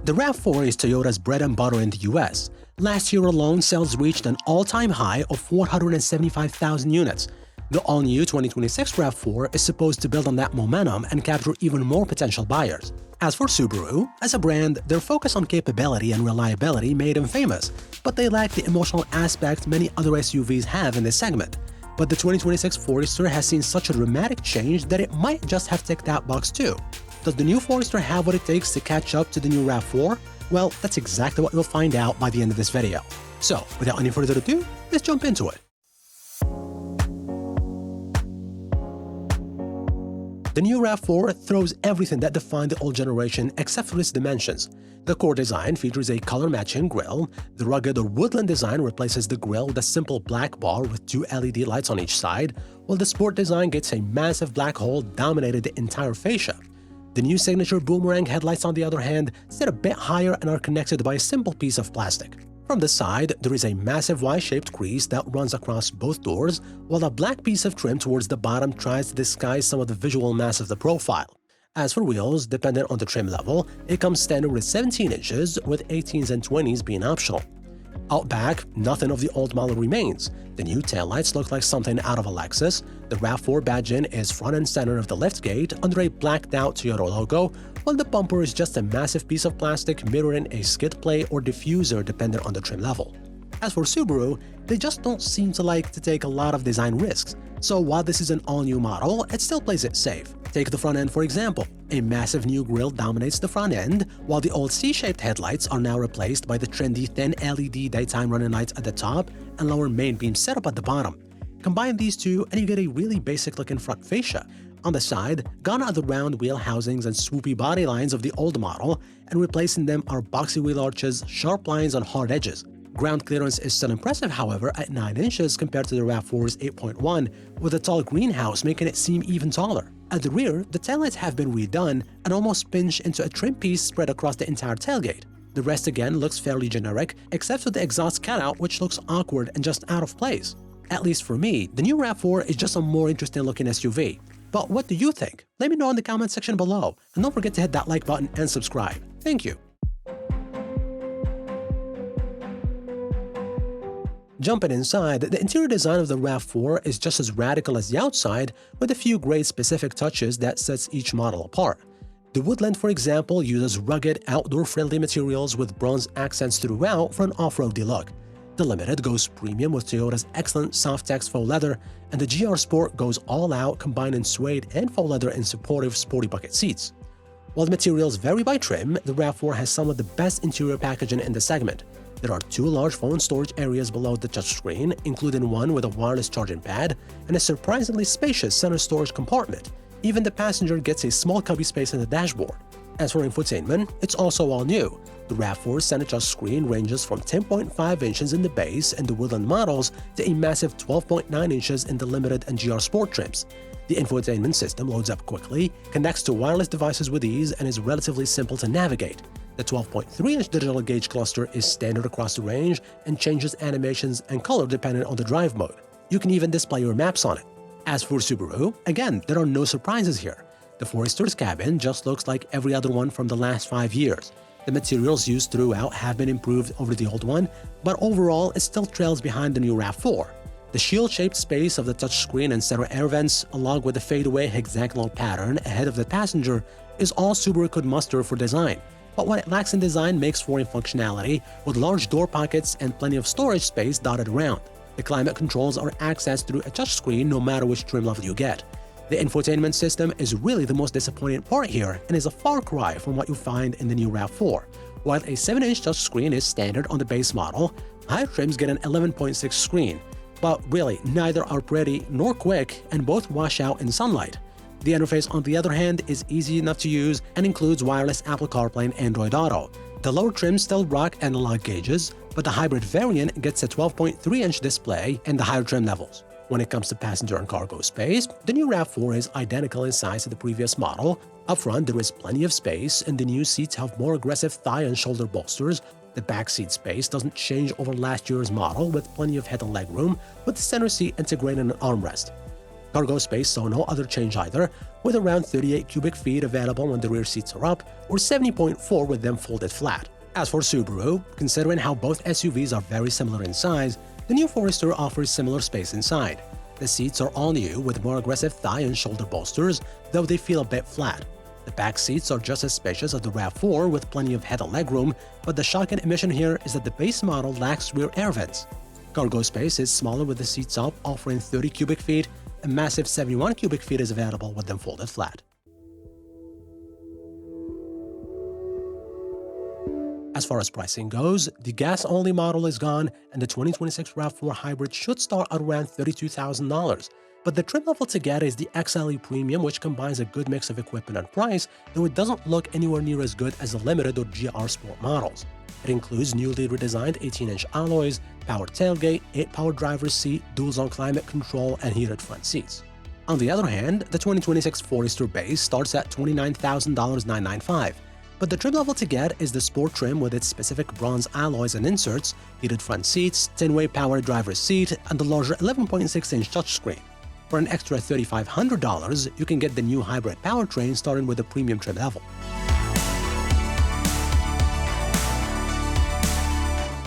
The RAV4 is Toyota's bread and butter in the US. Last year alone, sales reached an all-time high of 475,000 units. The all-new 2026 RAV4 is supposed to build on that momentum and capture even more potential buyers. As for Subaru, as a brand, their focus on capability and reliability made them famous, but they lack the emotional aspect many other SUVs have in this segment. But the 2026 Forester has seen such a dramatic change that it might just have ticked that box too. Does the new Forester have what it takes to catch up to the new RAV4? Well, that's exactly what you'll find out by the end of this video. So, without any further ado, let's jump into it. The new RAV4 throws everything that defined the old generation except for its dimensions. The core design features a color-matching grille, the rugged or woodland design replaces the grille with a simple black bar with two LED lights on each side, while the sport design gets a massive black hole dominating the entire fascia. The new signature boomerang headlights, on the other hand, sit a bit higher and are connected by a simple piece of plastic. From the side, there is a massive Y-shaped crease that runs across both doors, while a black piece of trim towards the bottom tries to disguise some of the visual mass of the profile. As for wheels, dependent on the trim level, it comes standard with 17 inches, with 18s and 20s being optional. Out back, nothing of the old model remains. The new taillights look like something out of a Lexus, the RAV4 badge-in is front and center of the liftgate under a blacked-out Toyota logo, while the bumper is just a massive piece of plastic mirroring a skid plate or diffuser depending on the trim level. As for Subaru, they just don't seem to like to take a lot of design risks, so while this is an all-new model, it still plays it safe. Take the front end for example. A massive new grille dominates the front end, while the old C-shaped headlights are now replaced by the trendy thin LED daytime running lights at the top and lower main beam setup at the bottom. Combine these two and you get a really basic-looking front fascia. On the side, gone are the round wheel housings and swoopy body lines of the old model, and replacing them are boxy wheel arches, sharp lines, and hard edges. Ground clearance is still impressive, however, at 9 inches compared to the RAV4's 8.1, with a tall greenhouse making it seem even taller. At the rear, the taillights have been redone and almost pinch into a trim piece spread across the entire tailgate. The rest again looks fairly generic, except for the exhaust cutout, which looks awkward and just out of place. At least for me, the new RAV4 is just a more interesting looking SUV. But what do you think? Let me know in the comment section below, and don't forget to hit that like button and subscribe. Thank you! Jumping inside, the interior design of the RAV4 is just as radical as the outside, with a few great specific touches that sets each model apart. The Woodland, for example, uses rugged, outdoor-friendly materials with bronze accents throughout for an off-roady look. The Limited goes premium with Toyota's excellent soft-tex faux leather, and the GR Sport goes all-out, combining suede and faux leather in supportive sporty bucket seats. While the materials vary by trim, the RAV4 has some of the best interior packaging in the segment. There are two large phone storage areas below the touchscreen, including one with a wireless charging pad and a surprisingly spacious center storage compartment. Even the passenger gets a small cubby space in the dashboard. As for infotainment, it's also all new. The RAV4's center touchscreen ranges from 10.5 inches in the base and the Woodland models to a massive 12.9 inches in the Limited and GR Sport trims. The infotainment system loads up quickly, connects to wireless devices with ease, and is relatively simple to navigate. The 12.3-inch digital gauge cluster is standard across the range and changes animations and color depending on the drive mode. You can even display your maps on it. As for Subaru, again, there are no surprises here. The Forester's cabin just looks like every other one from the last 5 years. The materials used throughout have been improved over the old one, but overall it still trails behind the new RAV4. The shield-shaped space of the touchscreen and center air vents, along with the fadeaway hexagonal pattern ahead of the passenger, is all Subaru could muster for design. But what it lacks in design makes for in functionality, with large door pockets and plenty of storage space dotted around. The climate controls are accessed through a touchscreen no matter which trim level you get. The infotainment system is really the most disappointing part here and is a far cry from what you find in the new RAV4. While a 7-inch touchscreen is standard on the base model, higher trims get an 11.6 screen. But really, neither are pretty nor quick, and both wash out in sunlight. The interface, on the other hand, is easy enough to use and includes wireless Apple CarPlay and Android Auto. The lower trims still rock analog gauges, but the hybrid variant gets a 12.3-inch display and the higher trim levels. When it comes to passenger and cargo space, the new RAV4 is identical in size to the previous model. Up front, there is plenty of space, and the new seats have more aggressive thigh and shoulder bolsters. The back seat space doesn't change over last year's model, with plenty of head and leg room, with the center seat integrating an armrest. Cargo space saw no other change either, with around 38 cubic feet available when the rear seats are up, or 70.4 with them folded flat. As for Subaru, considering how both SUVs are very similar in size, the new Forester offers similar space inside. The seats are all new with more aggressive thigh and shoulder bolsters, though they feel a bit flat. The back seats are just as spacious as the RAV4 with plenty of head and legroom, but the shocking omission here is that the base model lacks rear air vents. Cargo space is smaller with the seats up, offering 30 cubic feet. A massive 71 cubic feet is available with them folded flat. As far as pricing goes, the gas-only model is gone, and the 2026 RAV4 Hybrid should start at around $32,000. But the trim level to get is the XLE Premium, which combines a good mix of equipment and price, though it doesn't look anywhere near as good as the Limited or GR Sport models. It includes newly redesigned 18-inch alloys, power tailgate, 8-power driver's seat, dual-zone climate control, and heated front seats. On the other hand, the 2026 Forester base starts at $29,995. But the trim level to get is the Sport trim with its specific bronze alloys and inserts, heated front seats, 10-way power driver's seat, and the larger 11.6-inch touchscreen. For an extra $3,500, you can get the new hybrid powertrain starting with the premium trim level.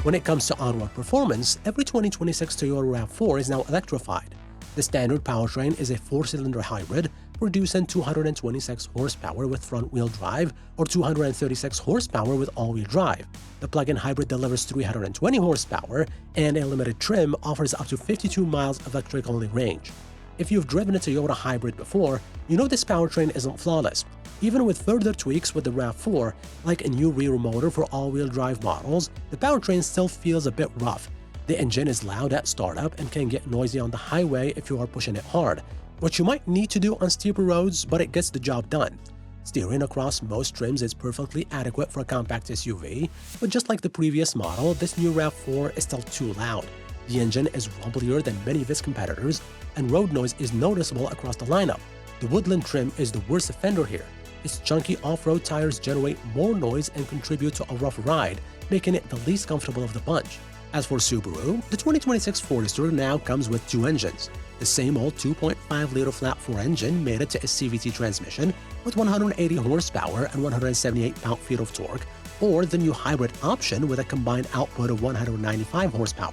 When it comes to on-road performance, every 2026 Toyota RAV4 is now electrified. The standard powertrain is a 4-cylinder hybrid, producing 226 horsepower with front-wheel drive or 236 horsepower with all-wheel drive. The plug-in hybrid delivers 320 horsepower, and a limited trim offers up to 52 miles of electric-only range. If you've driven a Toyota hybrid before, you know this powertrain isn't flawless. Even with further tweaks with the RAV4, like a new rear motor for all-wheel drive models, the powertrain still feels a bit rough. The engine is loud at startup and can get noisy on the highway if you are pushing it hard, which you might need to do on steeper roads, but it gets the job done. Steering across most trims is perfectly adequate for a compact SUV, but just like the previous model, this new RAV4 is still too loud. The engine is rumblier than many of its competitors, and road noise is noticeable across the lineup. The Woodland trim is the worst offender here. Its chunky off-road tires generate more noise and contribute to a rough ride, making it the least comfortable of the bunch. As for Subaru, the 2026 Forester now comes with two engines. The same old 2.5-liter flat-4 engine mated to a CVT transmission with 180 horsepower and 178 pound-feet of torque, or the new hybrid option with a combined output of 195 horsepower.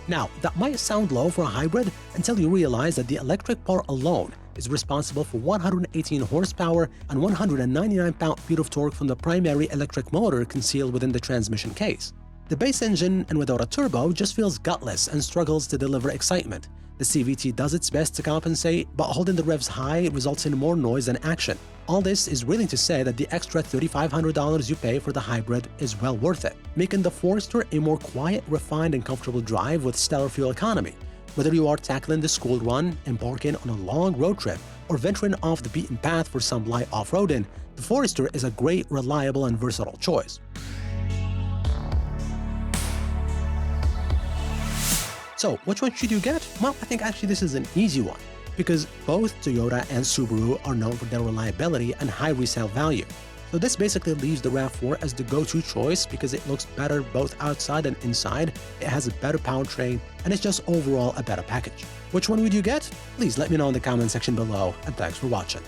Now, that might sound low for a hybrid until you realize that the electric part alone is responsible for 118 horsepower and 199 pound-feet of torque from the primary electric motor concealed within the transmission case. The base engine, and without a turbo, just feels gutless and struggles to deliver excitement. The CVT does its best to compensate, but holding the revs high results in more noise than action. All this is really to say that the extra $3,500 you pay for the hybrid is well worth it, making the Forester a more quiet, refined, and comfortable drive with stellar fuel economy. Whether you are tackling the school run, embarking on a long road trip, or venturing off the beaten path for some light off-roading, the Forester is a great, reliable, and versatile choice. So, which one should you get? Well, I think actually this is an easy one, because both Toyota and Subaru are known for their reliability and high resale value. So this basically leaves the RAV4 as the go-to choice because it looks better both outside and inside, it has a better powertrain, and it's just overall a better package. Which one would you get? Please let me know in the comment section below, and thanks for watching.